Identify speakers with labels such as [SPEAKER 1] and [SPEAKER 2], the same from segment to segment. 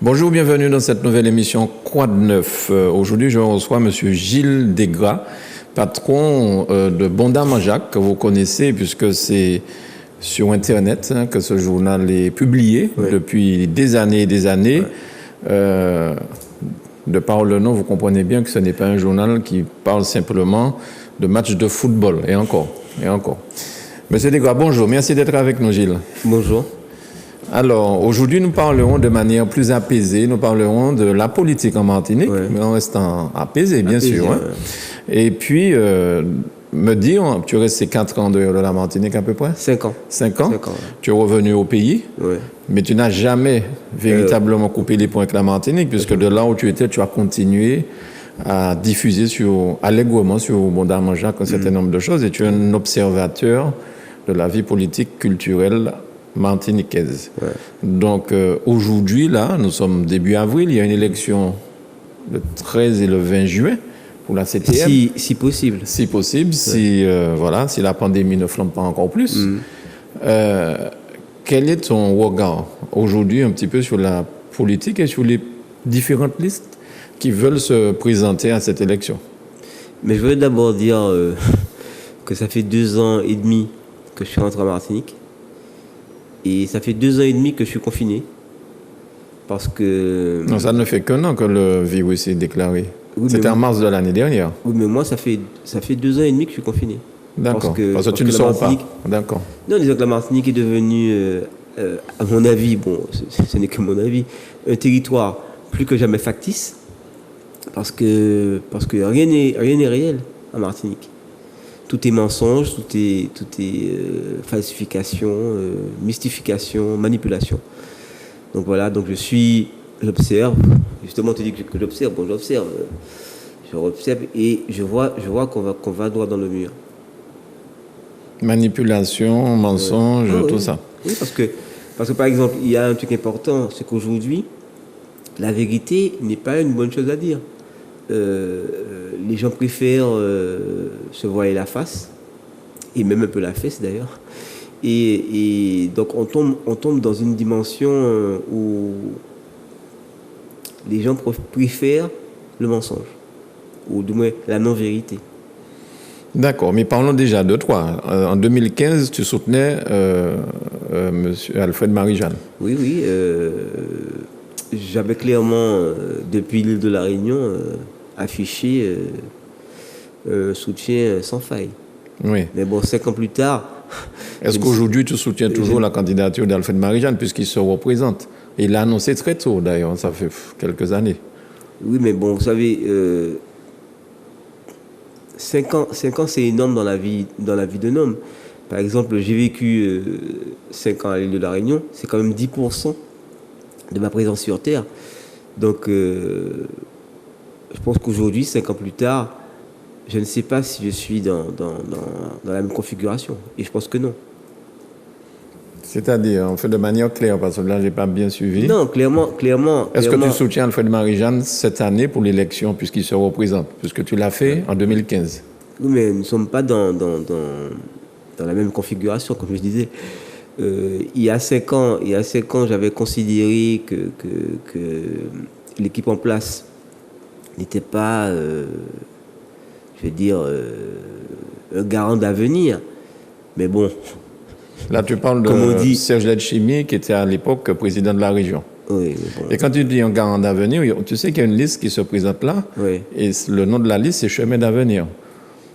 [SPEAKER 1] Bonjour, bienvenue dans cette nouvelle émission Quoi de neuf. Aujourd'hui, je reçois M. Gilles Desgras, patron de Bonda-Manjac, que vous connaissez puisque c'est sur Internet que ce journal est publié depuis des années et des années. De par le nom, vous comprenez bien que ce n'est pas un journal qui parle simplement de matchs de football, et encore. Monsieur Desgras, bonjour, merci d'être avec nous, Gilles.
[SPEAKER 2] Bonjour.
[SPEAKER 1] Alors, aujourd'hui, nous parlerons de manière plus apaisée, nous parlerons de la politique en Martinique, mais en restant apaisé, bien sûr. Hein. Et puis, me dire, tu es resté 4 ans dehors de la Martinique à peu près?
[SPEAKER 2] 5 ans.
[SPEAKER 1] 5 ans?
[SPEAKER 2] 5 ans, ouais.
[SPEAKER 1] Tu es revenu au pays, mais tu n'as jamais véritablement coupé les ponts avec la Martinique, puisque de là où tu étais, tu as continué à diffuser allègrement sur Bonda-Manjac un certain nombre de choses, et tu es un observateur de la vie politique, culturelle martiniquaise. Donc aujourd'hui, là, nous sommes début avril, il y a une élection le 13 et le 20 juin pour la CTM.
[SPEAKER 2] Si possible.
[SPEAKER 1] Si possible, si la pandémie ne flambe pas encore plus. Quel est ton regard aujourd'hui un petit peu sur la politique et sur les différentes listes qui veulent se présenter à cette élection?
[SPEAKER 2] Mais je veux d'abord dire que ça fait 2 ans et demi que je suis rentré en Martinique. Et ça fait 2 ans et demi que je suis confiné. Parce que...
[SPEAKER 1] Non, ça ne fait qu'un an que le virus est déclaré. Oui, c'était en mars de l'année dernière.
[SPEAKER 2] Oui, mais moi, ça fait 2 ans et demi que je suis confiné.
[SPEAKER 1] D'accord. Parce que tu ne sors pas. D'accord.
[SPEAKER 2] Non, disons que la Martinique est devenue, à mon avis, bon, ce n'est que mon avis, un territoire plus que jamais factice. Parce que rien n'est réel en Martinique. Tout est mensonge, tout est falsification, mystification, manipulation. Donc voilà, j'observe. Justement, tu dis que j'observe. Bon, j'observe et je vois qu'on va droit dans le mur.
[SPEAKER 1] Manipulation, mensonge, tout ça.
[SPEAKER 2] Oui, parce que par exemple, il y a un truc important, c'est qu'aujourd'hui, la vérité n'est pas une bonne chose à dire. Les gens préfèrent se voiler la face, et même un peu la fesse d'ailleurs. Et donc on tombe dans une dimension où les gens préfèrent le mensonge, ou du moins la non-vérité.
[SPEAKER 1] D'accord, mais parlons déjà de toi. En 2015, tu soutenais M. Alfred Marie-Jeanne.
[SPEAKER 2] Oui. J'avais clairement, depuis l'île de la Réunion, affiché soutien sans faille.
[SPEAKER 1] Oui.
[SPEAKER 2] Mais bon, 5 ans plus tard...
[SPEAKER 1] Est-ce qu'aujourd'hui, tu soutiens toujours la candidature d'Alfred Marie-Jeanne, puisqu'il se représente? Il l'a annoncé très tôt, d'ailleurs, ça fait quelques années.
[SPEAKER 2] Oui, mais bon, vous savez, 5 ans, c'est énorme dans la vie d'un homme. Par exemple, j'ai vécu 5 ans à l'île de la Réunion, c'est quand même 10% de ma présence sur Terre. Donc, je pense qu'aujourd'hui, 5 ans plus tard, je ne sais pas si je suis dans la même configuration. Et je pense que non.
[SPEAKER 1] C'est-à-dire, on fait de manière claire, parce que là, je n'ai pas bien suivi.
[SPEAKER 2] Non, clairement.
[SPEAKER 1] Est-ce que tu soutiens Alfred Marie-Jeanne cette année pour l'élection, puisqu'il se représente, puisque tu l'as fait en 2015?
[SPEAKER 2] Oui, mais nous ne sommes pas dans la même configuration, comme je disais. Il y a 5 ans, j'avais considéré que l'équipe en place n'était pas, un garant d'avenir. Mais bon.
[SPEAKER 1] Là, tu parles de Serge Letchimy, qui était à l'époque président de la région.
[SPEAKER 2] Oui.
[SPEAKER 1] Bon. Et quand tu dis un garant d'avenir, tu sais qu'il y a une liste qui se présente là.
[SPEAKER 2] Oui.
[SPEAKER 1] Et le nom de la liste, c'est Chemin d'avenir.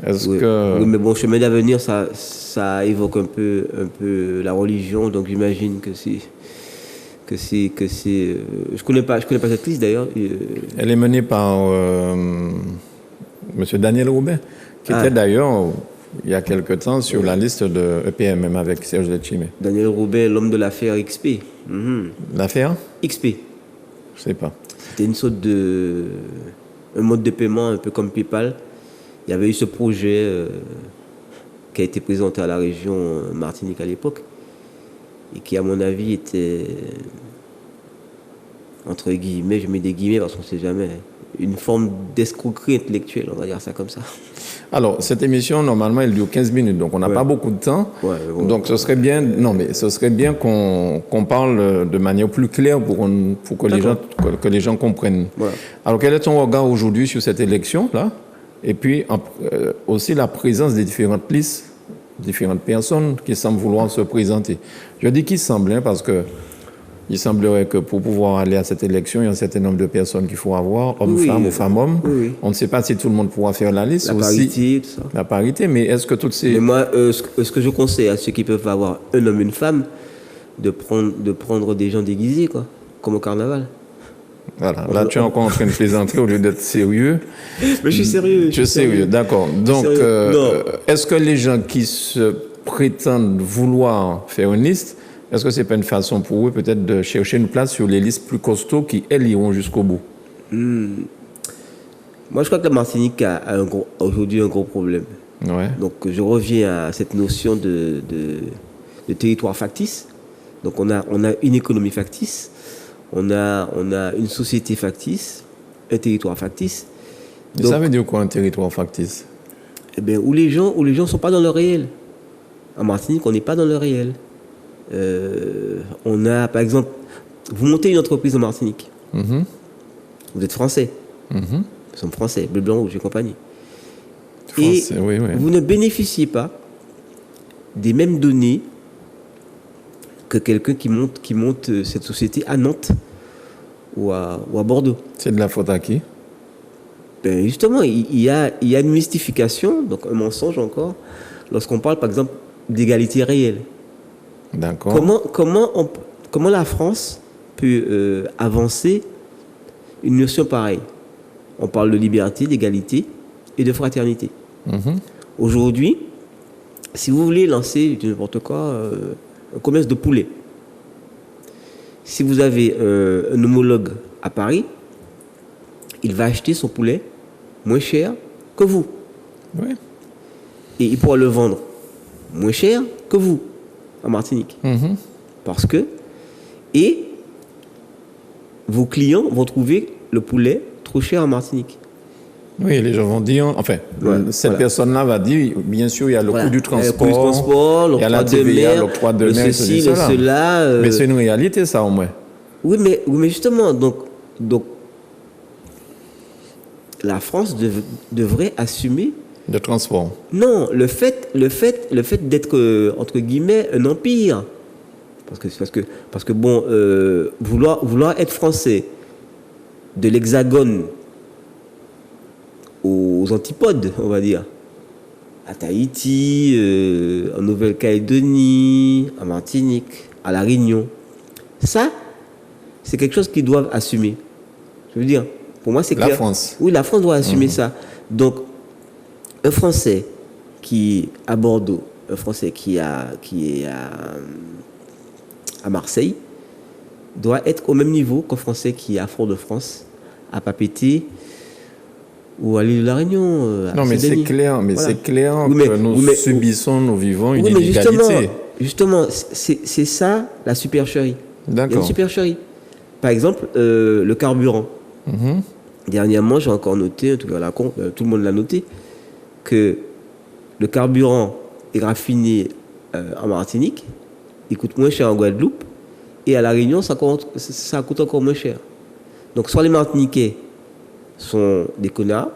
[SPEAKER 2] Oui, mais bon, Chemin d'avenir, ça évoque un peu la religion, donc j'imagine que c'est. Je connais pas cette liste d'ailleurs.
[SPEAKER 1] Elle est menée par M. Daniel Robin, qui était d'ailleurs, il y a quelque temps, sur la liste de EPMM avec Serge Letchimy.
[SPEAKER 2] Daniel Robin, l'homme de l'affaire XP.
[SPEAKER 1] L'affaire
[SPEAKER 2] XP.
[SPEAKER 1] Je sais pas.
[SPEAKER 2] C'était un mode de paiement un peu comme PayPal. Il y avait eu ce projet qui a été présenté à la région Martinique à l'époque et qui, à mon avis, était, entre guillemets, je mets des guillemets parce qu'on ne sait jamais, une forme d'escroquerie intellectuelle, on va dire ça comme ça.
[SPEAKER 1] Alors, cette émission, normalement, elle dure 15 minutes, donc on n'a pas beaucoup de temps. Donc, ce serait bien, qu'on parle de manière plus claire pour que les gens comprennent. Ouais. Alors, quel est ton regard aujourd'hui sur cette élection-là? Et puis, aussi la présence des différentes listes, différentes personnes qui semblent vouloir se présenter. Je dis qu'ils semblent, parce que il semblerait que pour pouvoir aller à cette élection, il y a un certain nombre de personnes qu'il faut avoir, hommes-femmes ou femmes-hommes. Oui. On ne sait pas si tout le monde pourra faire la liste.
[SPEAKER 2] La parité, tout ça.
[SPEAKER 1] La parité, mais est-ce que toutes ces...
[SPEAKER 2] Mais moi, ce que je conseille à ceux qui peuvent avoir un homme et une femme, de prendre des gens déguisés, quoi, comme au carnaval.
[SPEAKER 1] Voilà, là tu es encore en train de plaisanter au lieu d'être sérieux.
[SPEAKER 2] Mais je suis sérieux.
[SPEAKER 1] Je suis sérieux, d'accord. Donc, est-ce que les gens qui se prétendent vouloir faire une liste, est-ce que ce n'est pas une façon pour eux peut-être de chercher une place sur les listes plus costauds qui, elles, iront jusqu'au bout?
[SPEAKER 2] Moi, je crois que la Martinique a aujourd'hui un gros problème.
[SPEAKER 1] Ouais.
[SPEAKER 2] Donc, je reviens à cette notion de territoire factice. Donc, on a une économie factice, on a une société factice, un territoire factice.
[SPEAKER 1] Donc, ça veut dire quoi, un territoire factice?
[SPEAKER 2] Eh bien, où les gens ne sont pas dans le réel. En Martinique, on n'est pas dans le réel. On a, par exemple, vous montez une entreprise en Martinique. Vous êtes français. Nous sommes français, bleu, blanc, rouge et compagnie. Français, et vous ne bénéficiez pas des mêmes données que quelqu'un qui monte cette société à Nantes ou à Bordeaux.
[SPEAKER 1] C'est de la faute à qui?
[SPEAKER 2] Ben justement, il y a une mystification, donc un mensonge encore, lorsqu'on parle, par exemple, d'égalité réelle.
[SPEAKER 1] D'accord.
[SPEAKER 2] Comment la France peut avancer une notion pareille? On parle de liberté, d'égalité et de fraternité. Aujourd'hui, si vous voulez lancer n'importe quoi, un commerce de poulet, si vous avez un homologue à Paris, il va acheter son poulet moins cher que vous.
[SPEAKER 1] Oui.
[SPEAKER 2] Et il pourra le vendre moins cher que vous en Martinique. Parce que, et vos clients vont trouver le poulet trop cher en Martinique.
[SPEAKER 1] Oui, les gens vont dire, enfin, cette personne-là va dire, bien sûr, il y a le coût du transport, il y a la TVA, l'octroi de mer,
[SPEAKER 2] ceci, cela.
[SPEAKER 1] Mais c'est une réalité, ça, au moins.
[SPEAKER 2] Oui, mais justement, donc la France devrait assumer
[SPEAKER 1] de transport.
[SPEAKER 2] Non, le fait d'être entre guillemets un empire, parce que bon, vouloir être français de l'Hexagone aux antipodes, on va dire, à Tahiti, en Nouvelle-Calédonie, en Martinique, à La Réunion, ça, c'est quelque chose qu'ils doivent assumer. Je veux dire, pour moi, c'est clair.
[SPEAKER 1] La France.
[SPEAKER 2] Oui, la France doit assumer ça. Donc, un Français qui est à Bordeaux, un Français qui est à Marseille, doit être au même niveau qu'un Français qui est à Fort-de-France, à Papeete ou à l'île de la Réunion.
[SPEAKER 1] Non, mais c'est clair, c'est clair que nous subissons, nous vivons une inégalité.
[SPEAKER 2] Justement, c'est ça la supercherie.
[SPEAKER 1] D'accord.
[SPEAKER 2] Il y a une supercherie. Par exemple, le carburant. Dernièrement, j'ai encore noté, en tout cas, tout le monde l'a noté, que le carburant est raffiné en Martinique, il coûte moins cher en Guadeloupe, et à La Réunion, ça coûte encore moins cher. Donc, soit les Martiniquais sont des connards,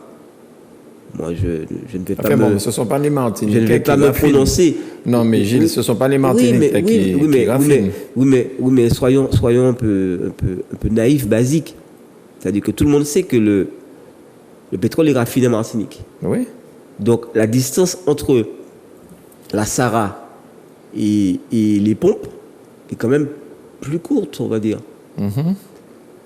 [SPEAKER 2] moi je ne vais pas
[SPEAKER 1] ce ne sont pas les Martiniquais.
[SPEAKER 2] Je ne vais pas me prononcer.
[SPEAKER 1] Non, mais Gilles, ce ne sont pas les Martiniquais qui raffinent.
[SPEAKER 2] Oui, mais soyons un peu naïfs, basiques. C'est-à-dire que tout le monde sait que le pétrole est raffiné en Martinique.
[SPEAKER 1] Oui.
[SPEAKER 2] Donc la distance entre la Sahara et les pompes est quand même plus courte, on va dire.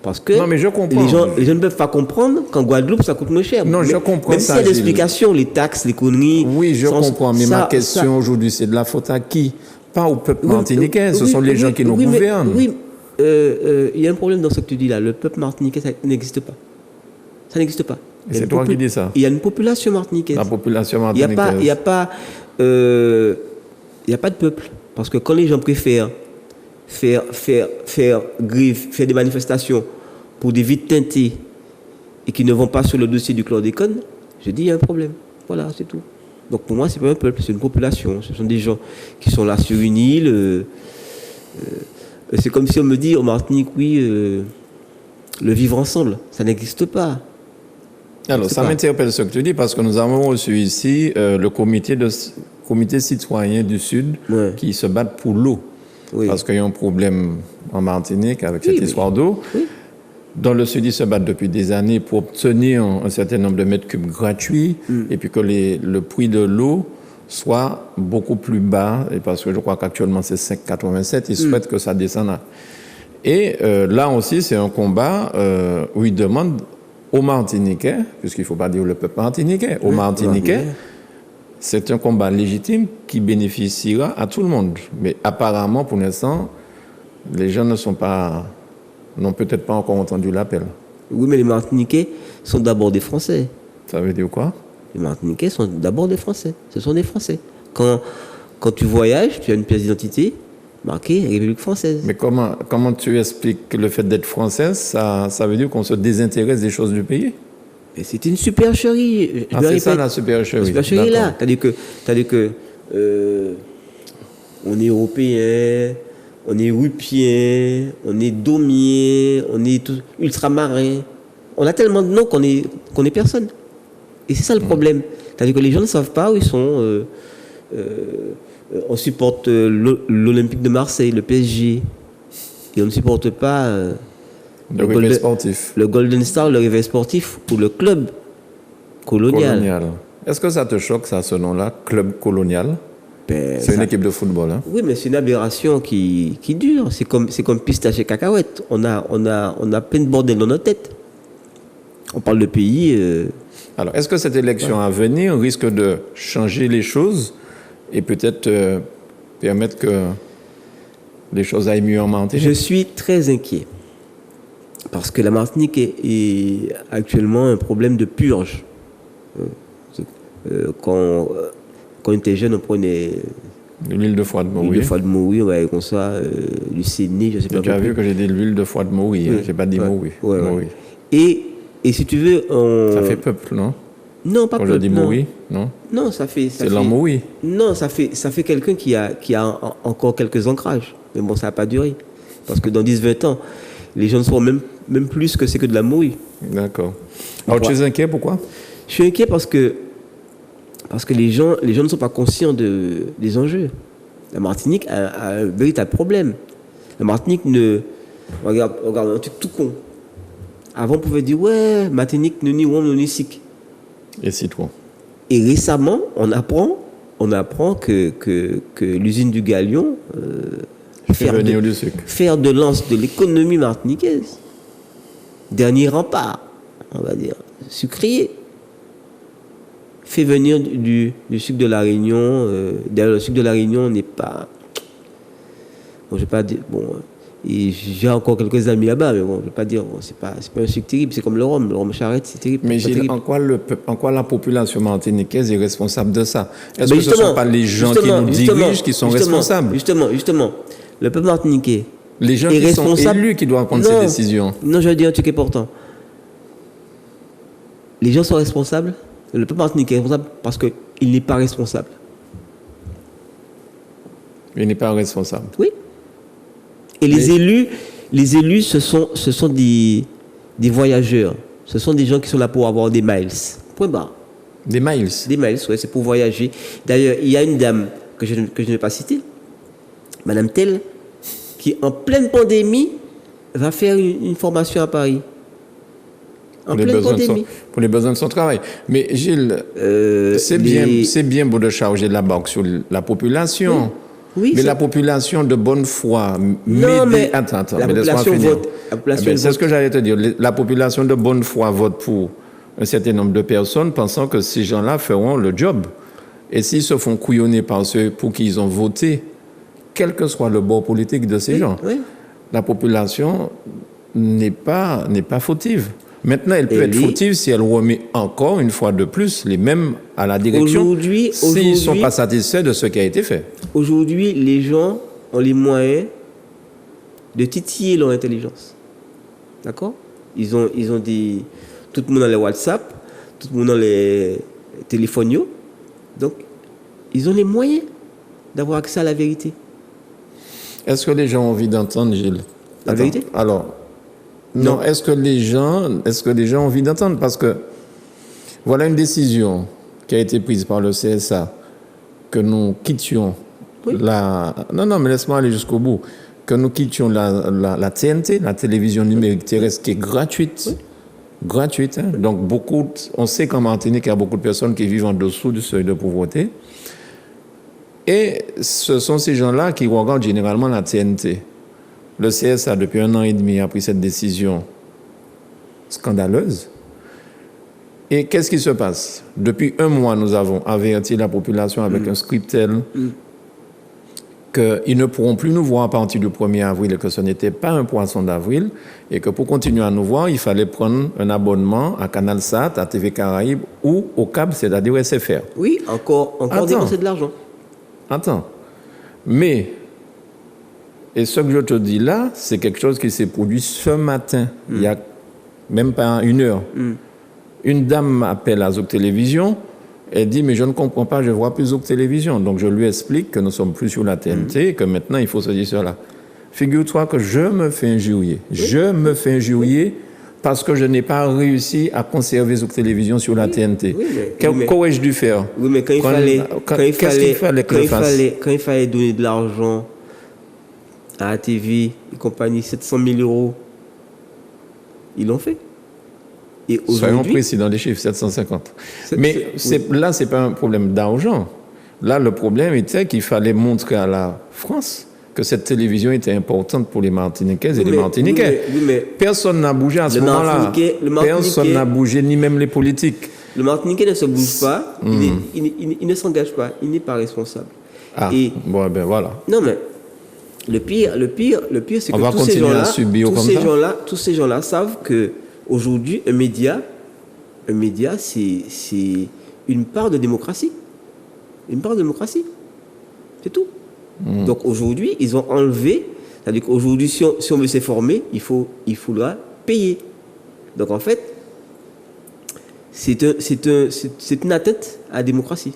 [SPEAKER 2] Parce que
[SPEAKER 1] non, mais je comprends.
[SPEAKER 2] Les gens ne peuvent pas comprendre qu'en Guadeloupe, ça coûte moins cher.
[SPEAKER 1] Non, je comprends
[SPEAKER 2] même
[SPEAKER 1] ça.
[SPEAKER 2] Même s'il y a des explications, les taxes, les conneries.
[SPEAKER 1] Oui, je comprends. Mais ma question aujourd'hui, c'est de la faute à qui? Pas au peuple martiniquais. Ce sont les gens qui nous gouvernent.
[SPEAKER 2] Oui, il y a un problème dans ce que tu dis là. Le peuple martiniquais, ça n'existe pas. Ça n'existe pas.
[SPEAKER 1] C'est toi qui dis ça.
[SPEAKER 2] Il y a une population martiniquaise.
[SPEAKER 1] La population martiniquaise.
[SPEAKER 2] Il n'y a pas de peuple. Parce que quand les gens préfèrent faire grève, faire des manifestations pour des vides teintées et qui ne vont pas sur le dossier du chlordécone, je dis il y a un problème. Voilà, c'est tout. Donc pour moi, c'est pas un peuple, c'est une population. Ce sont des gens qui sont là sur une île. C'est comme si on me dit en Martinique, oui, le vivre ensemble, ça n'existe pas.
[SPEAKER 1] Alors, ça m'interpelle ce que tu dis parce que nous avons reçu ici le comité citoyen du Sud qui se bat pour l'eau. Oui. Parce qu'il y a un problème en Martinique avec cette histoire d'eau. Oui. Dans le Sud, ils se battent depuis des années pour obtenir un certain nombre de mètres cubes gratuits et puis que le prix de l'eau soit beaucoup plus bas. Et parce que je crois qu'actuellement, c'est 5,87. Ils souhaitent que ça descende. Et là aussi, c'est un combat où ils demandent aux Martiniquais, puisqu'il ne faut pas dire le peuple martiniquais, aux Martiniquais, c'est un combat légitime qui bénéficiera à tout le monde. Mais apparemment, pour l'instant, les gens n'ont peut-être pas encore entendu l'appel.
[SPEAKER 2] Oui, mais les Martiniquais sont d'abord des Français.
[SPEAKER 1] Ça veut dire quoi?
[SPEAKER 2] Les Martiniquais sont d'abord des Français. Ce sont des Français. Quand tu voyages, tu as une pièce d'identité marquée République française.
[SPEAKER 1] Mais comment tu expliques que le fait d'être français, ça veut dire qu'on se désintéresse des choses du pays?
[SPEAKER 2] Et c'était une supercherie.
[SPEAKER 1] C'est ça la supercherie.
[SPEAKER 2] La supercherie là. C'est-à-dire que on est européen, on est rupien, on est daumier, on est ultramarin. On a tellement de noms qu'on est personne. Et c'est ça le problème. C'est-à-dire que les gens ne savent pas où ils sont. On supporte l'Olympique de Marseille, le PSG. Et on ne supporte pas
[SPEAKER 1] le réveil sportif.
[SPEAKER 2] Le Golden Star, le réveil sportif ou le club colonial.
[SPEAKER 1] Est-ce que ça te choque, ça, ce nom-là, club colonial? C'est une équipe de football. Hein?
[SPEAKER 2] Oui, mais c'est une aberration qui dure. C'est comme pistache et cacahuète. On a plein de bordel dans notre tête. On parle de pays.
[SPEAKER 1] Alors, est-ce que cette élection à venir risque de changer les choses et peut-être permettre que les choses aillent mieux en Martinique?
[SPEAKER 2] Je suis très inquiet. Parce que la Martinique est actuellement un problème de purge. Quand on était jeune, on prenait
[SPEAKER 1] de l'huile de foie de Maui.
[SPEAKER 2] L'huile de foie de Maui, on va comme ça, du séné, je sais pas.
[SPEAKER 1] Tu as vu que j'ai dit l'huile de foie de Maui, hein, j'ai pas dit Maui.
[SPEAKER 2] Ouais. Et si tu veux,
[SPEAKER 1] ça fait peuple, non?
[SPEAKER 2] Non, pas
[SPEAKER 1] quand
[SPEAKER 2] peuple.
[SPEAKER 1] Quand je dis Maui, non?
[SPEAKER 2] Non, ça fait.
[SPEAKER 1] C'est l'en Maui.
[SPEAKER 2] Non, ça fait quelqu'un qui a encore quelques ancrages. Mais bon, ça n'a pas duré. Parce que dans 10-20 ans, les gens ne sauront même plus ce que c'est que de la Maui.
[SPEAKER 1] D'accord. Alors tu es inquiet, pourquoi?
[SPEAKER 2] Je suis inquiet parce que les gens ne sont pas conscients des enjeux. La Martinique a un véritable problème. La Martinique regarde un truc tout con. Avant, on pouvait dire, ouais, Martinique, nous n'y sommes, nous n'y sic.
[SPEAKER 1] Et c'est toi.
[SPEAKER 2] Et récemment, on apprend que l'usine du Galion faire de lance de l'économie martiniquaise. Dernier rempart, on va dire, sucrier. Fait venir du sucre de la Réunion. D'ailleurs, le sucre de la Réunion n'est pas... Bon, je ne vais pas dire... Bon, j'ai encore quelques amis là-bas, mais bon, je ne vais pas dire... Bon, c'est pas un sucre terrible, c'est comme le rhum charrette, c'est terrible.
[SPEAKER 1] Mais Gilles, en quoi la population martiniquaise est responsable de ça? Est-ce que ce ne sont pas les gens qui nous dirigent qui sont responsables?
[SPEAKER 2] Justement. Le peuple martiniquais
[SPEAKER 1] les gens qui sont élus qui doivent prendre ces décisions.
[SPEAKER 2] Non, je veux dire un truc important. Les gens sont responsables. Le peuple martiniquais est responsable parce qu'il n'est pas responsable.
[SPEAKER 1] Il n'est pas responsable.
[SPEAKER 2] Oui. Et les élus, ce sont des voyageurs. Ce sont des gens qui sont là pour avoir des miles. Point barre.
[SPEAKER 1] Des miles?
[SPEAKER 2] Des miles, oui, c'est pour voyager. D'ailleurs, il y a une dame que je ne vais pas citer, Madame Tell, qui en pleine pandémie va faire une formation à Paris.
[SPEAKER 1] Pour les besoins de son travail. Mais Gilles, c'est bien beau de charger la barque sur la population.
[SPEAKER 2] Oui,
[SPEAKER 1] mais la population de bonne foi... Attends,
[SPEAKER 2] la population vote.
[SPEAKER 1] C'est ce que j'allais te dire. La population de bonne foi vote pour un certain nombre de personnes pensant que ces gens-là feront le job. Et s'ils se font couillonner par ceux pour qui ils ont voté, quel que soit le bord politique de ces gens, la population n'est pas fautive. Maintenant, elle peut être fautive si elle remet encore une fois de plus les mêmes à la direction s'ils ne sont pas satisfaits de ce qui a été fait.
[SPEAKER 2] Aujourd'hui, les gens ont les moyens de titiller leur intelligence. D'accord? Ils ont des... Tout le monde a les WhatsApp, tout le monde a téléphoniaux. Donc, ils ont les moyens d'avoir accès à la vérité.
[SPEAKER 1] Est-ce que les gens ont envie d'entendre, Gilles?
[SPEAKER 2] La vérité?
[SPEAKER 1] Alors, non. Est-ce que les gens ont envie d'entendre? Parce que voilà une décision qui a été prise par le CSA, que nous quittions Non, mais laisse-moi aller jusqu'au bout. Que nous quittions la TNT, la télévision numérique terrestre, qui est gratuite. Oui. Gratuite. Hein? Donc, on sait qu'en Martinique, il y a beaucoup de personnes qui vivent en dessous du seuil de pauvreté. Et ce sont ces gens-là qui regardent généralement la TNT. Le CSA, depuis 1 an et demi, a pris cette décision scandaleuse. Et qu'est-ce qui se passe? Depuis 1 mois, nous avons averti la population avec un scriptel qu'ils ne pourront plus nous voir à partir du 1er avril et que ce n'était pas un poisson d'avril et que pour continuer à nous voir, il fallait prendre un abonnement à CanalSat, à TV Caraïbes ou au câble, c'est-à-dire au SFR.
[SPEAKER 2] Oui, encore dépenser de l'argent.
[SPEAKER 1] Attends. Mais, et ce que je te dis là, c'est quelque chose qui s'est produit ce matin, il n'y a même pas 1 heure. Une dame m'appelle à Zouk Télévision, elle dit, mais je ne comprends pas, je ne vois plus Zouk Télévision. Donc je lui explique que nous ne sommes plus sur la TNT et que maintenant il faut se dire cela. Figure-toi que je me fais injurier. Je me fais injurier parce que je n'ai pas réussi à conserver Zouk Télévision sur la TNT. Qu'aurais-je dû faire?
[SPEAKER 2] Oui, mais quand il fallait donner de l'argent à la TV et compagnie, 700 000 €, ils l'ont fait. Et
[SPEAKER 1] soyons précis dans les chiffres, 750. Mais là, ce n'est pas un problème d'argent. Là, le problème était qu'il fallait montrer à la France que cette télévision était importante pour les Martiniquaises et les Martiniquais. Personne n'a bougé à ce moment-là. Personne n'a bougé, ni même les politiques.
[SPEAKER 2] Le Martiniquais ne se bouge pas, il ne s'engage pas, il n'est pas responsable.
[SPEAKER 1] Bon, ben voilà. Non, mais
[SPEAKER 2] le pire, c'est que tous ces gens-là savent que aujourd'hui, un média, c'est une part de démocratie. Une part de démocratie. C'est tout. Donc aujourd'hui, ils ont enlevé, c'est-à-dire qu'aujourd'hui, si on veut s'informer, il faudra payer. Donc en fait, c'est une atteinte à la démocratie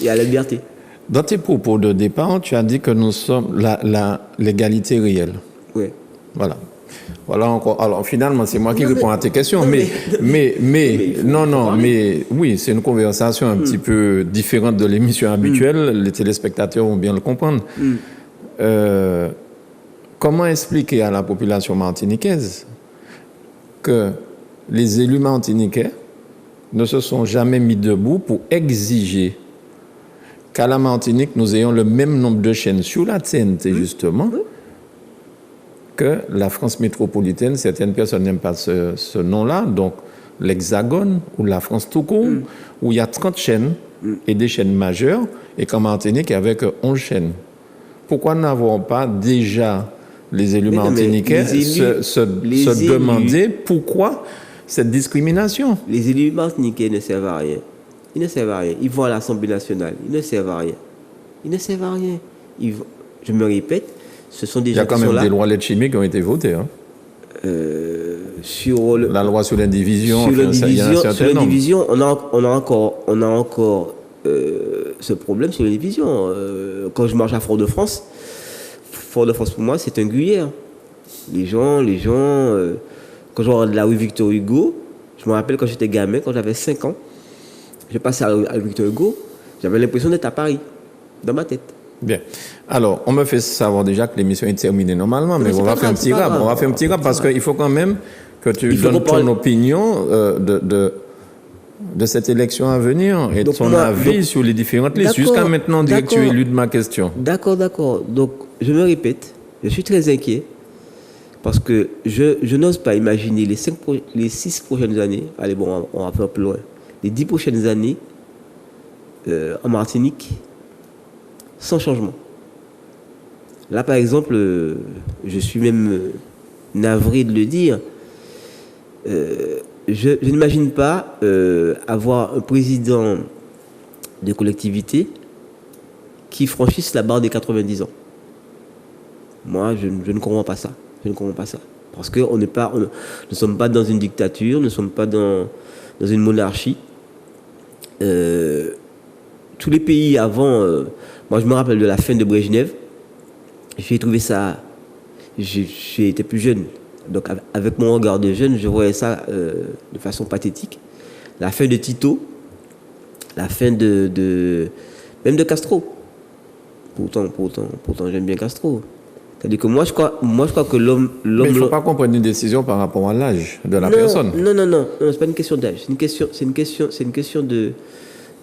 [SPEAKER 2] et à la liberté.
[SPEAKER 1] Dans tes propos de départ, tu as dit que nous sommes l'égalité réelle.
[SPEAKER 2] Oui.
[SPEAKER 1] Voilà. Voilà encore. Alors finalement, c'est moi qui réponds à tes questions, mais oui, c'est une conversation un petit peu différente de l'émission habituelle. Les téléspectateurs vont bien le comprendre. Comment expliquer à la population martiniquaise que les élus martiniquais ne se sont jamais mis debout pour exiger qu'à la Martinique, nous ayons le même nombre de chaînes sur la TNT, justement, que la France métropolitaine. Certaines personnes n'aiment pas ce nom-là, donc l'Hexagone ou la France tout court, où il y a 30 chaînes et des chaînes majeures, et qu'en Martinique, il n'y avait que 11 chaînes. Pourquoi n'avons pas déjà les élus martiniquais se demander pourquoi cette discrimination?
[SPEAKER 2] Les élus martiniquais ne servent à rien. Ils ne servent à rien. Ils vont à l'Assemblée nationale. Ils ne servent à rien. Ils ne servent à rien. Je me répète, ce sont des gens qui sont là. Il y a quand même des lois
[SPEAKER 1] l'aide chimique qui ont été votées. Hein.
[SPEAKER 2] Sur
[SPEAKER 1] la loi sur l'indivision.
[SPEAKER 2] Sur l'indivision, on a encore ce problème sur l'indivision. Quand je marche à Fort-de-France, Fort-de-France pour moi, c'est un gruyère. Les gens, quand je regarde la rue Victor Hugo, je me rappelle quand j'étais gamin, quand j'avais 5 ans, je passais à la rue Victor Hugo, j'avais l'impression d'être à Paris, dans ma tête.
[SPEAKER 1] Bien. Alors, on me fait savoir déjà que l'émission est terminée normalement, mais on va faire un petit rap. On va faire un petit rap parce qu'il faut quand même que tu donnes ton opinion de cette élection à venir et ton avis sur les différentes listes. Jusqu'à maintenant, on dirait que tu éludes ma question.
[SPEAKER 2] D'accord. Donc, je me répète, je suis très inquiet parce que je n'ose pas imaginer les 6 prochaines années. Allez, bon, on va faire plus loin. Les 10 prochaines années en Martinique sans changement. Là, par exemple, je suis même navré de le dire, je n'imagine pas avoir un président de collectivité qui franchisse la barre des 90 ans. Moi, je ne comprends pas ça. Parce que nous ne sommes pas dans une dictature, nous ne sommes pas dans une monarchie. tous les pays avant, moi je me rappelle de la fin de Brejnev, j'ai trouvé ça, j'étais plus jeune, donc avec mon regard de jeune, je voyais ça de façon pathétique. La fin de Tito, la fin même de Castro. Pourtant j'aime bien Castro. C'est-à-dire que moi je crois que l'homme.
[SPEAKER 1] Mais il ne faut pas qu'on prenne une décision par rapport à l'âge de la personne.
[SPEAKER 2] Non, c'est pas une question d'âge. C'est une question de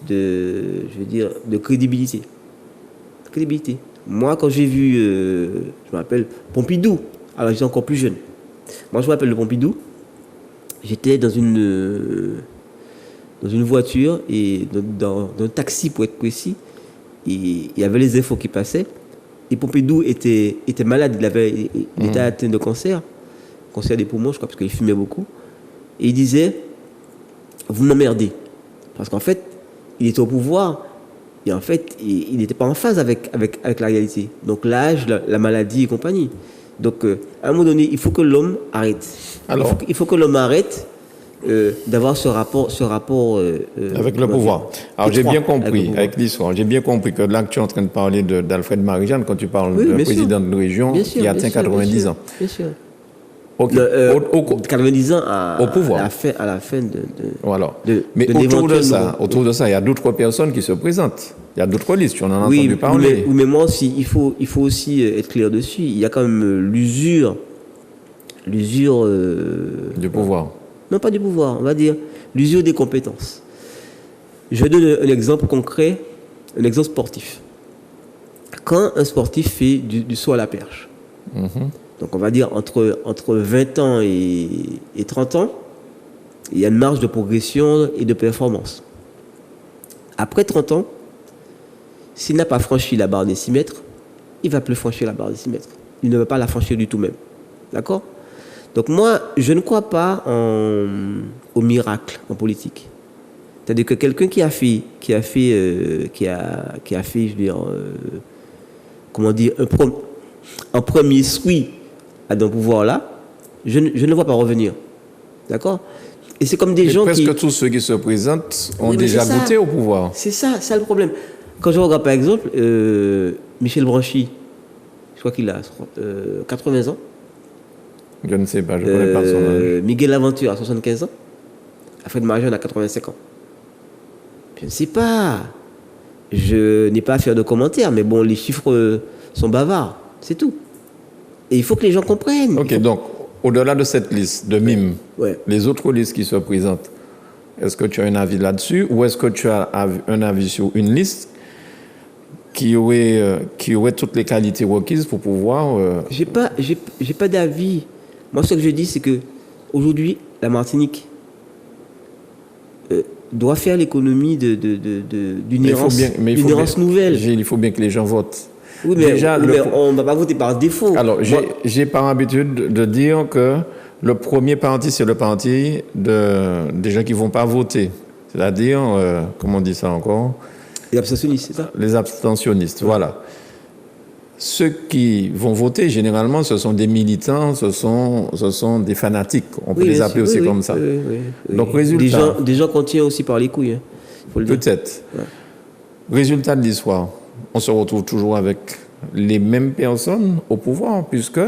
[SPEAKER 2] je veux dire, de crédibilité. Crédibilité. Moi, quand j'ai vu, je m'appelle Pompidou, alors j'étais encore plus jeune. Moi, je m'appelle le Pompidou. J'étais dans une voiture et dans un taxi pour être précis. Et il y avait les infos qui passaient. Et Pompidou était malade, il était atteint de cancer des poumons, je crois, parce qu'il fumait beaucoup. Et il disait, vous m'emmerdez. Parce qu'en fait, il était au pouvoir, et en fait, il n'était pas en phase avec la réalité. Donc l'âge, la maladie et compagnie. Donc, à un moment donné, il faut que l'homme arrête. Alors, il faut que l'homme arrête d'avoir ce rapport
[SPEAKER 1] avec le pouvoir. Alors j'ai bien compris, avec l'histoire, j'ai bien compris que là que tu es en train de parler d'Alfred Marie-Jeanne quand tu parles de président de région qui atteint 90 ans.
[SPEAKER 2] Bien sûr.
[SPEAKER 1] Okay.
[SPEAKER 2] 90 ans
[SPEAKER 1] au pouvoir.
[SPEAKER 2] à la fin de
[SPEAKER 1] voilà. Mais autour de ça, il y a d'autres personnes qui se présentent. Il y a d'autres listes, on en a entendu parler.
[SPEAKER 2] Mais moi aussi, il faut aussi être clair dessus. Il y a quand même l'usure
[SPEAKER 1] du pouvoir.
[SPEAKER 2] Non, pas du pouvoir, on va dire l'usure des compétences. Je donne un exemple concret, un exemple sportif. Quand un sportif fait du saut à la perche, donc on va dire entre 20 ans et 30 ans, il y a une marge de progression et de performance. Après 30 ans, s'il n'a pas franchi la barre des 6 mètres, il ne va plus franchir la barre des 6 mètres. Il ne va pas la franchir du tout même. D'accord ? Donc moi, je ne crois pas au miracle en politique. C'est-à-dire que quelqu'un qui a fait, je veux dire, comment dire, un premier souhait à un pouvoir-là, je ne le vois pas revenir. D'accord ? Et c'est comme des gens
[SPEAKER 1] presque tous ceux qui se présentent ont déjà goûté au pouvoir.
[SPEAKER 2] C'est ça le problème. Quand je regarde par exemple Michel Branchi, je crois qu'il a 80 ans.
[SPEAKER 1] Je ne sais pas, je ne connais pas son âge.
[SPEAKER 2] Miguel Aventure a 75 ans. Alfred Marie-Jeanne a 85 ans. Je ne sais pas. Je n'ai pas à faire de commentaires, mais bon, les chiffres sont bavards. C'est tout. Et il faut que les gens comprennent.
[SPEAKER 1] Ok, donc, au-delà de cette liste de mimes, les autres listes qui se présentent, est-ce que tu as un avis là-dessus ou est-ce que tu as un avis sur une liste qui aurait toutes les qualités requises pour pouvoir...
[SPEAKER 2] J'ai pas d'avis. Moi, ce que je dis, c'est que aujourd'hui, la Martinique doit faire l'économie d'une errance nouvelle.
[SPEAKER 1] Il faut bien que les gens votent.
[SPEAKER 2] Oui, mais on ne va pas voter par défaut.
[SPEAKER 1] Alors, j'ai par habitude de dire que le premier parti, c'est le parti des gens qui ne vont pas voter. C'est-à-dire, comment on dit ça encore ?
[SPEAKER 2] Les abstentionnistes, c'est ça ?
[SPEAKER 1] Les abstentionnistes, voilà. Ceux qui vont voter, généralement, ce sont des militants, ce sont des fanatiques. On peut les appeler aussi comme ça.
[SPEAKER 2] Oui.
[SPEAKER 1] Donc, résultat...
[SPEAKER 2] Des gens qu'on tient aussi par les couilles.
[SPEAKER 1] Peut-être. Ouais. Résultat de l'histoire, on se retrouve toujours avec les mêmes personnes au pouvoir, puisque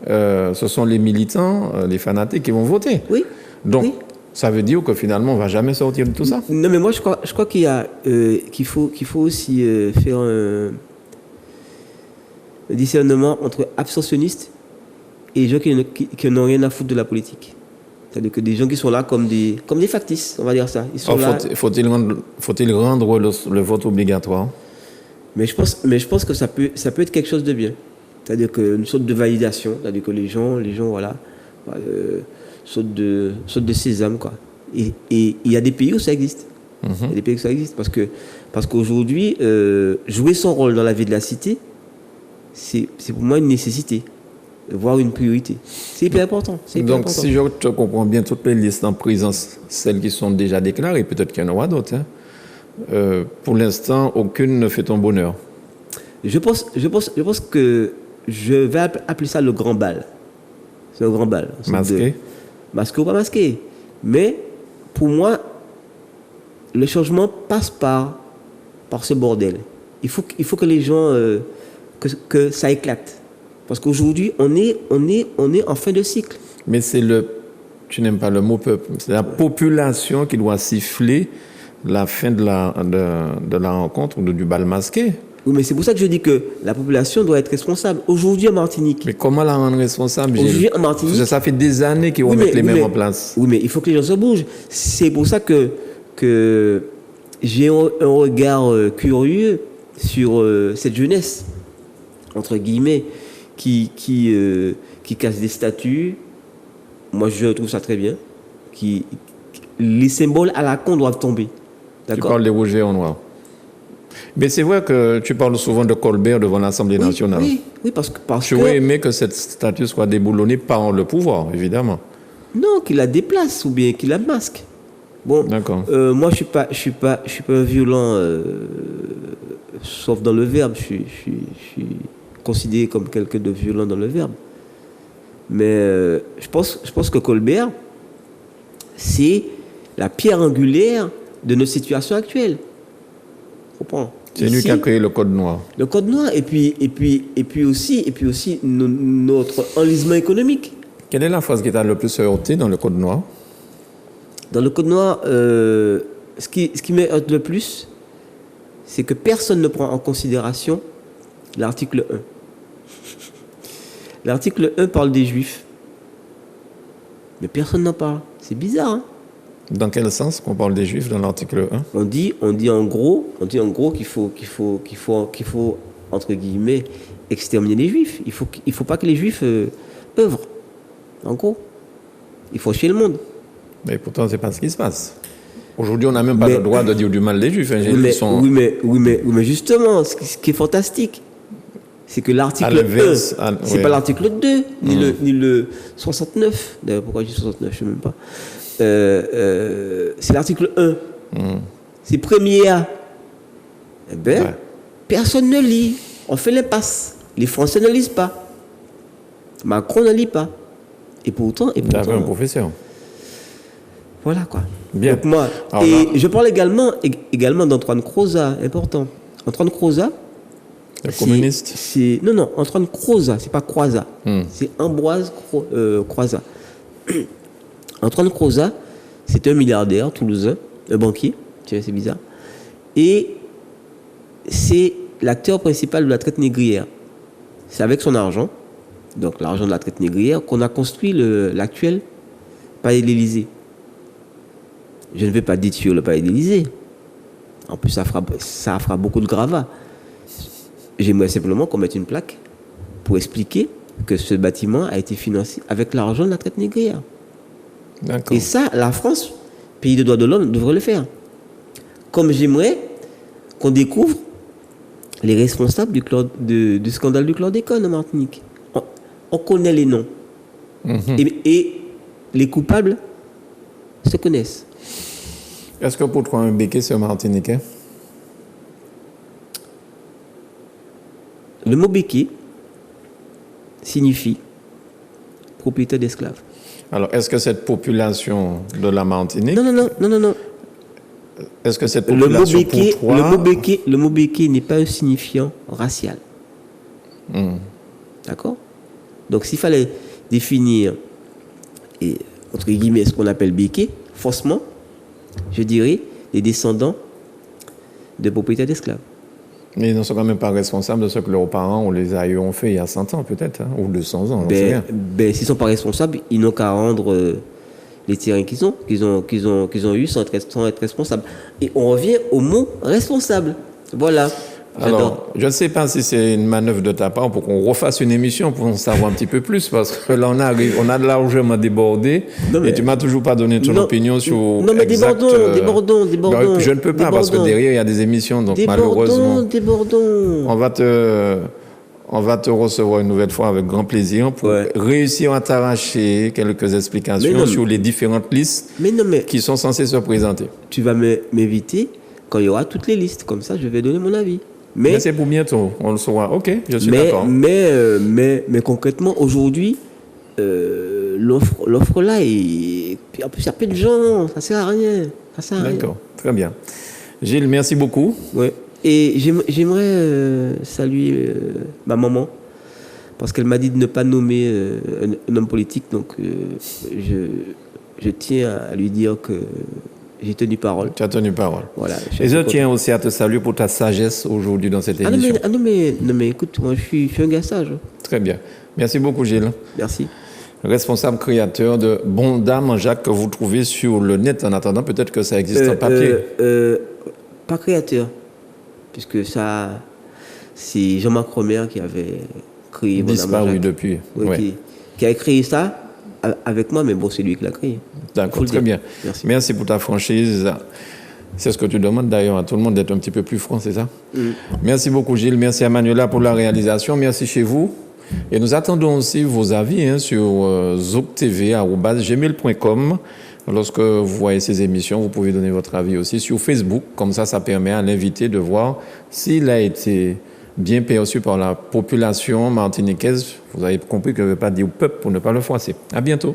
[SPEAKER 1] ce sont les militants, les fanatiques qui vont voter.
[SPEAKER 2] Oui.
[SPEAKER 1] Donc, ça veut dire que finalement, on ne va jamais sortir de tout ça.
[SPEAKER 2] Non, mais moi, je crois qu'il faut aussi faire un discernement entre abstentionnistes et les gens qui n'ont rien à foutre de la politique. C'est-à-dire que des gens qui sont là comme des factices, on va dire ça. Ils sont là.
[SPEAKER 1] Faut-il rendre le vote obligatoire ?
[SPEAKER 2] Mais je pense que ça peut être quelque chose de bien. C'est-à-dire qu'une sorte de validation, c'est-à-dire que les gens voilà, sorte de sésame, quoi. Et il y a des pays où ça existe. Il y a des pays où ça existe parce qu'aujourd'hui, jouer son rôle dans la vie de la cité, c'est pour moi une nécessité, voire une priorité. C'est hyper important.
[SPEAKER 1] Donc, si je te comprends bien, toutes les listes en présence, celles qui sont déjà déclarées, peut-être qu'il y en aura d'autres. Pour l'instant, aucune ne fait ton bonheur.
[SPEAKER 2] Je pense que je vais appeler ça le grand bal. C'est un grand bal.
[SPEAKER 1] Masqué ?
[SPEAKER 2] Masqué ou pas masqué. Mais pour moi, le changement passe par ce bordel. Il faut que les gens, que ça éclate. Parce qu'aujourd'hui, on est en fin de cycle.
[SPEAKER 1] Mais tu n'aimes pas le mot peuple, c'est la population qui doit siffler la fin de la rencontre ou du bal masqué.
[SPEAKER 2] Oui, mais c'est pour ça que je dis que la population doit être responsable. Aujourd'hui en Martinique.
[SPEAKER 1] Mais comment la rendre responsable, Gilles?
[SPEAKER 2] Aujourd'hui en Martinique.
[SPEAKER 1] Parce que ça fait des années qu'ils remettent les mêmes en place.
[SPEAKER 2] Oui, mais il faut que les gens se bougent. C'est pour ça que j'ai un regard curieux sur cette jeunesse, entre guillemets, qui casse des statues. Moi, je trouve ça très bien. Les symboles à la con doivent tomber.
[SPEAKER 1] Tu parles des rouges et en noir. Mais c'est vrai que tu parles souvent de Colbert devant l'Assemblée nationale.
[SPEAKER 2] Oui, parce que
[SPEAKER 1] tu aurais aimé que cette statue soit déboulonnée par le pouvoir, évidemment.
[SPEAKER 2] Non, qu'il la déplace ou bien qu'il la masque. Bon,
[SPEAKER 1] d'accord.
[SPEAKER 2] Moi, je suis pas un violent, sauf dans le verbe. Je suis considéré comme quelqu'un de violent dans le verbe. Mais je pense que Colbert, c'est la pierre angulaire de notre situation actuelle. Comprends?
[SPEAKER 1] C'est lui qui a créé le Code noir.
[SPEAKER 2] Le Code noir et puis aussi notre enlisement économique.
[SPEAKER 1] Quelle est la phrase qui t'a le plus heurté dans le Code noir?
[SPEAKER 2] Dans le Code noir, ce qui me heurte le plus, c'est que personne ne prend en considération l'article 1. L'article 1 parle des Juifs. Mais personne n'en parle. C'est bizarre, hein?
[SPEAKER 1] Dans quel sens qu'on parle des Juifs dans l'article 1?
[SPEAKER 2] On dit en gros qu'il faut entre guillemets exterminer les Juifs. Il faut pas que les Juifs œuvrent. En gros, il faut chier le monde.
[SPEAKER 1] Mais pourtant, c'est pas ce qui se passe. Aujourd'hui, on n'a même pas le droit de dire du mal des Juifs. Hein.
[SPEAKER 2] Oui, mais justement, ce qui est fantastique, c'est que l'article 1, c'est pas l'article 2, ni le 69. D'ailleurs, pourquoi je dis 69, je ne sais même pas. C'est l'article 1. C'est premier A. Eh bien, personne ne lit. On fait l'impasse. Les Français ne lisent pas. Macron ne lit pas. Et pourtant...
[SPEAKER 1] T'avais un professeur.
[SPEAKER 2] Voilà, quoi.
[SPEAKER 1] Bien.
[SPEAKER 2] Donc moi, je parle également d'Antoine Crozat, important. Antoine Crozat,
[SPEAKER 1] le communiste.
[SPEAKER 2] Non, Antoine Crozat, c'est pas Croizat. C'est Ambroise Croizat. Antoine Crozat, c'est un milliardaire toulousain, un banquier, tu vois, c'est bizarre. Et c'est l'acteur principal de la traite négrière. C'est avec son argent, donc l'argent de la traite négrière, qu'on a construit l'actuel palais de l'Élysée. Je ne vais pas détruire le palais de l'Élysée. En plus, ça fera beaucoup de gravats. J'aimerais simplement qu'on mette une plaque pour expliquer que ce bâtiment a été financé avec l'argent de la traite négrière.
[SPEAKER 1] D'accord.
[SPEAKER 2] Et ça, la France, pays de droits de l'homme, devrait le faire. Comme j'aimerais qu'on découvre les responsables du scandale du chlordécone en Martinique. On connaît les noms. Et les coupables se connaissent.
[SPEAKER 1] Est-ce que pour toi, un béquet, c'est un Martiniquais?
[SPEAKER 2] Le mot béquet signifie propriétaire d'esclaves.
[SPEAKER 1] Alors, est-ce que cette population de la Martinique...
[SPEAKER 2] Non.
[SPEAKER 1] Est-ce que cette population pour toi...
[SPEAKER 2] Le mot béquet n'est pas un signifiant racial. D'accord? Donc, s'il fallait définir, entre guillemets, ce qu'on appelle béquet, faussement, je dirais les descendants de propriétaires d'esclaves.
[SPEAKER 1] Mais ils ne sont quand même pas responsables de ce que leurs parents ou les aïeux ont fait il y a 100 ans peut-être, hein, ou 200 ans.
[SPEAKER 2] S'ils ne sont pas responsables, ils n'ont qu'à rendre les terrains qu'ils ont eus sans être responsables. Et on revient au mot responsable. Voilà.
[SPEAKER 1] Alors, je ne sais pas si c'est une manœuvre de ta part pour qu'on refasse une émission pour en savoir un petit peu plus, parce que là, on a largement débordé, et tu ne m'as toujours pas donné ton opinion sur...
[SPEAKER 2] Non, mais débordons.
[SPEAKER 1] Je ne peux pas, parce que derrière, il y a des émissions, donc malheureusement...
[SPEAKER 2] Débordons.
[SPEAKER 1] On va te recevoir une nouvelle fois avec grand plaisir pour réussir à t'arracher quelques explications sur les différentes listes qui sont censées se présenter.
[SPEAKER 2] Tu vas m'inviter quand il y aura toutes les listes, comme ça, je vais donner mon avis.
[SPEAKER 1] Mais c'est pour bientôt, on le saura. Ok, je suis d'accord.
[SPEAKER 2] Mais concrètement, aujourd'hui, l'offre là, en plus, il y a peu de gens, ça sert à rien. Ça sert à rien.
[SPEAKER 1] D'accord, très bien. Gilles, merci beaucoup.
[SPEAKER 2] Ouais. Et j'aimerais saluer ma maman, parce qu'elle m'a dit de ne pas nommer un homme politique, donc je tiens à lui dire que j'ai tenu parole.
[SPEAKER 1] Tu as tenu parole.
[SPEAKER 2] Voilà.
[SPEAKER 1] Et je tiens aussi à te saluer pour ta sagesse aujourd'hui dans cette
[SPEAKER 2] Ah
[SPEAKER 1] émission.
[SPEAKER 2] non, mais écoute, moi je suis un gars sage.
[SPEAKER 1] Très bien. Merci beaucoup, Gilles.
[SPEAKER 2] Merci.
[SPEAKER 1] Responsable créateur de Bon Dame Jacques que vous trouvez sur le net. En attendant, peut-être que ça existe en papier.
[SPEAKER 2] Pas créateur, puisque ça, c'est Jean-Marc Romer qui avait créé Bon Dame
[SPEAKER 1] Disparu
[SPEAKER 2] Jacques.
[SPEAKER 1] depuis.
[SPEAKER 2] Oui,
[SPEAKER 1] Ouais.
[SPEAKER 2] qui a créé ça avec moi, mais bon, c'est lui qui l'a créé.
[SPEAKER 1] D'accord, très bien. Merci pour ta franchise. C'est ce que tu demandes d'ailleurs à tout le monde d'être un petit peu plus franc, c'est ça? Merci beaucoup, Gilles. Merci à Manuela pour la réalisation. Merci chez vous. Et nous attendons aussi vos avis sur zouktv@gmail.com. Lorsque vous voyez ces émissions, vous pouvez donner votre avis aussi sur Facebook. Comme ça permet à l'invité de voir s'il a été bien perçu par la population martiniquaise. Vous avez compris que je ne veux pas dire peuple pour ne pas le froisser. À bientôt.